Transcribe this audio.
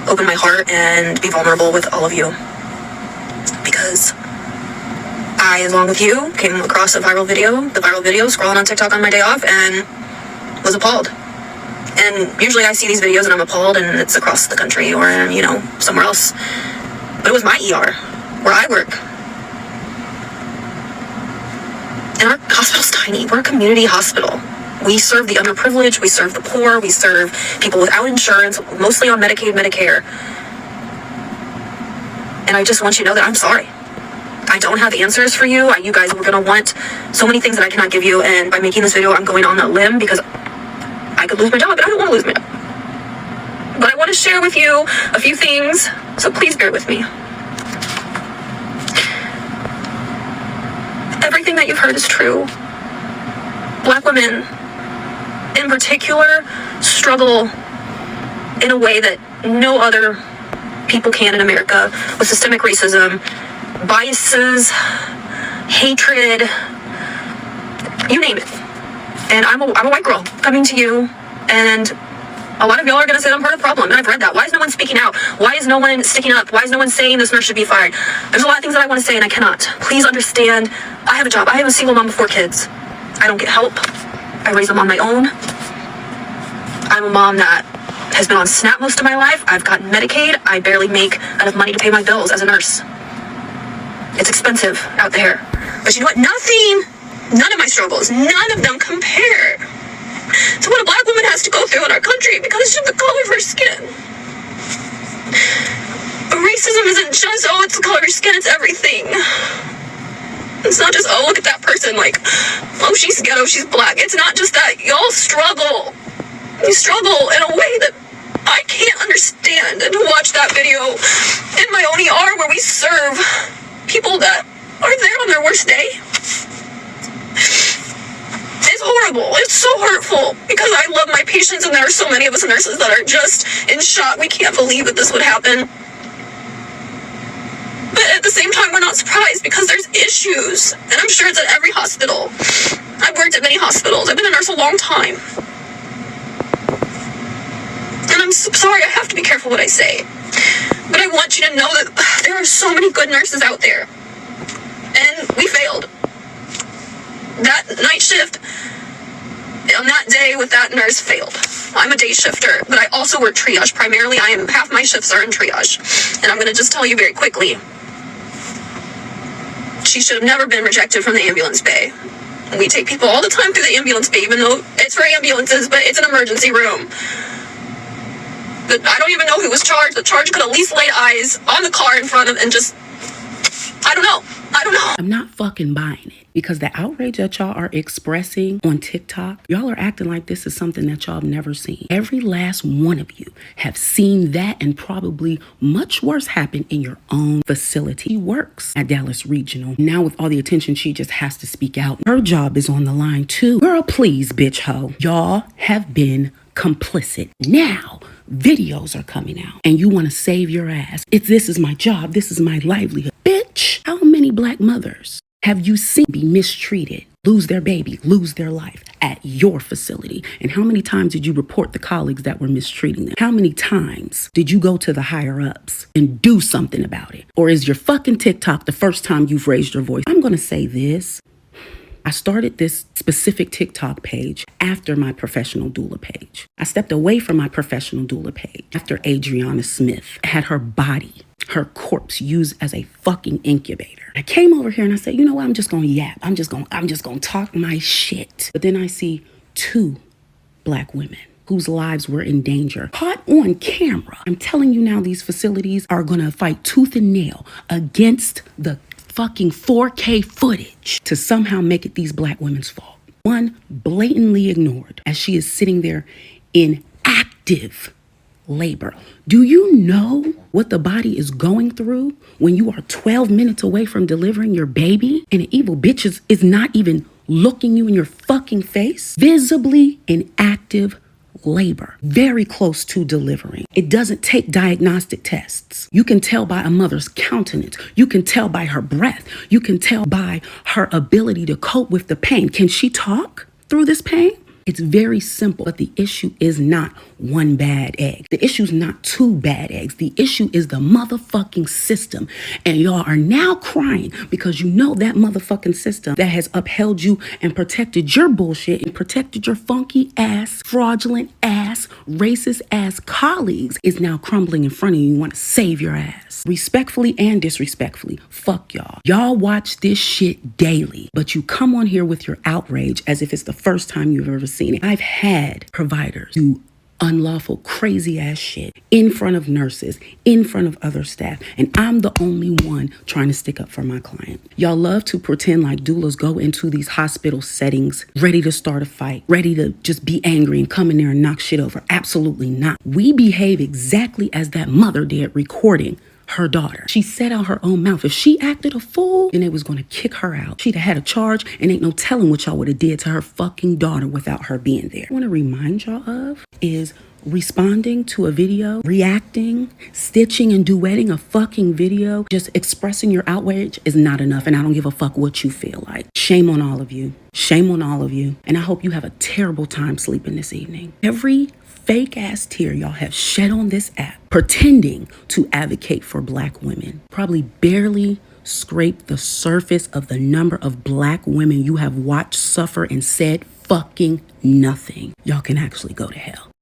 open my heart and be vulnerable with all of you. Because I, along with you, came across the viral video, scrolling on TikTok on my day off, and was appalled. And usually I see these videos and I'm appalled, and it's across the country or, somewhere else. But it was my ER, where I work. And our hospital's tiny. We're a community hospital. We serve the underprivileged, we serve the poor, we serve people without insurance, mostly on Medicaid, Medicare. And I just want you to know that I'm sorry. I don't have answers for you. You guys were going to want so many things that I cannot give you. And by making this video, I'm going on a limb because I could lose my job, and I don't want to lose my job. But I want to share with you a few things, so please bear with me. Everything that you've heard is true. Black women, in particular, struggle in a way that no other people can in America, with systemic racism, biases, hatred, you name it. And I'm a white girl coming to you, and a lot of y'all are going to say I'm part of the problem, and I've read that. Why is no one speaking out? Why is no one sticking up? Why is no one saying this nurse should be fired? There's a lot of things that I want to say, and I cannot. Please understand, I have a job. I am a single mom of 4 kids. I don't get help. I raise them on my own. I'm a mom that has been on SNAP most of my life. I've gotten Medicaid. I barely make enough money to pay my bills as a nurse. It's expensive out there. But you know what? None of my struggles, none of them compare to what a black woman has to go through in our country because of the color of her skin. Racism isn't just, it's the color of your skin, it's everything. It's not just, look at that person, she's ghetto, she's black. It's not just that. Y'all struggle. You struggle in a way that I can't understand. And to watch that video in my own ER where we serve people that are there on their worst day, it's horrible. It's so hurtful because I love my patients, and there are so many of us nurses that are just in shock. We can't believe that this would happen. But at the same time, we're not surprised because there's issues, and I'm sure it's at every hospital. I've worked at many hospitals. I've been a nurse a long time. And I'm sorry, I have to be careful what I say. But I want you to know that there are so many good nurses out there. And we failed. That night shift, on that day with that nurse, failed. I'm a day shifter, but I also work triage. Primarily, half my shifts are in triage. And I'm going to just tell you very quickly. She should have never been rejected from the ambulance bay. We take people all the time through the ambulance bay, even though it's for ambulances, but it's an emergency room. But I don't even know who was charged. The charge could at least lay eyes on the car in front of and just, I don't know. I'm not fucking buying it because the outrage that y'all are expressing on TikTok, y'all are acting like this is something that y'all have never seen. Every last one of you have seen that and probably much worse happen in your own facility. She works at Dallas Regional. Now with all the attention, she just has to speak out. Her job is on the line too. Girl, please, bitch ho. Y'all have been complicit. Now, videos are coming out and you want to save your ass. This is my job. This is my livelihood. Bitch, how many black mothers have you seen be mistreated, lose their baby, lose their life at your facility? And how many times did you report the colleagues that were mistreating them? How many times did you go to the higher ups and do something about it? Or is your fucking TikTok the first time you've raised your voice? I'm going to say this. I started this specific TikTok page after my professional doula page. I stepped away from my professional doula page after Adriana Smith had her body, her corpse used as a fucking incubator. I came over here and I said, you know what? I'm just going to yap. I'm just going to talk my shit. But then I see 2 black women whose lives were in danger, caught on camera. I'm telling you now, these facilities are going to fight tooth and nail against the fucking 4K footage to somehow make it these black women's fault. One blatantly ignored as she is sitting there in active labor. Do you know what the body is going through when you are 12 minutes away from delivering your baby and an evil bitch is not even looking you in your fucking face? Visibly in active labor, very close to delivering. It doesn't take diagnostic tests. You can tell by a mother's countenance. You can tell by her breath. You can tell by her ability to cope with the pain. Can she talk through this pain? It's very simple, but the issue is not one bad egg. The issue is not two bad eggs. The issue is the motherfucking system. And y'all are now crying because you know that motherfucking system that has upheld you and protected your bullshit and protected your funky ass, fraudulent ass, racist ass colleagues is now crumbling in front of you. You want to save your ass. Respectfully and disrespectfully, fuck y'all. Y'all watch this shit daily, but you come on here with your outrage as if it's the first time you've ever seen it. I've had providers do unlawful, crazy ass shit in front of nurses, in front of other staff, and I'm the only one trying to stick up for my client. Y'all love to pretend like doulas go into these hospital settings ready to start a fight, ready to just be angry and come in there and knock shit over. Absolutely not. We behave exactly as that mother did recording her daughter. She said out her own mouth, if she acted a fool, then they was going to kick her out. She'd have had a charge, and ain't no telling what y'all would have did to her fucking daughter without her being there. What I want to remind y'all of is responding to a video, reacting, stitching and duetting a fucking video, just expressing your outrage is not enough, and I don't give a fuck what you feel like. Shame on all of you. Shame on all of you. And I hope you have a terrible time sleeping this evening. Every fake ass tear y'all have shed on this app pretending to advocate for black women probably barely scrape the surface of the number of black women you have watched suffer and said fucking nothing. Y'all can actually go to hell.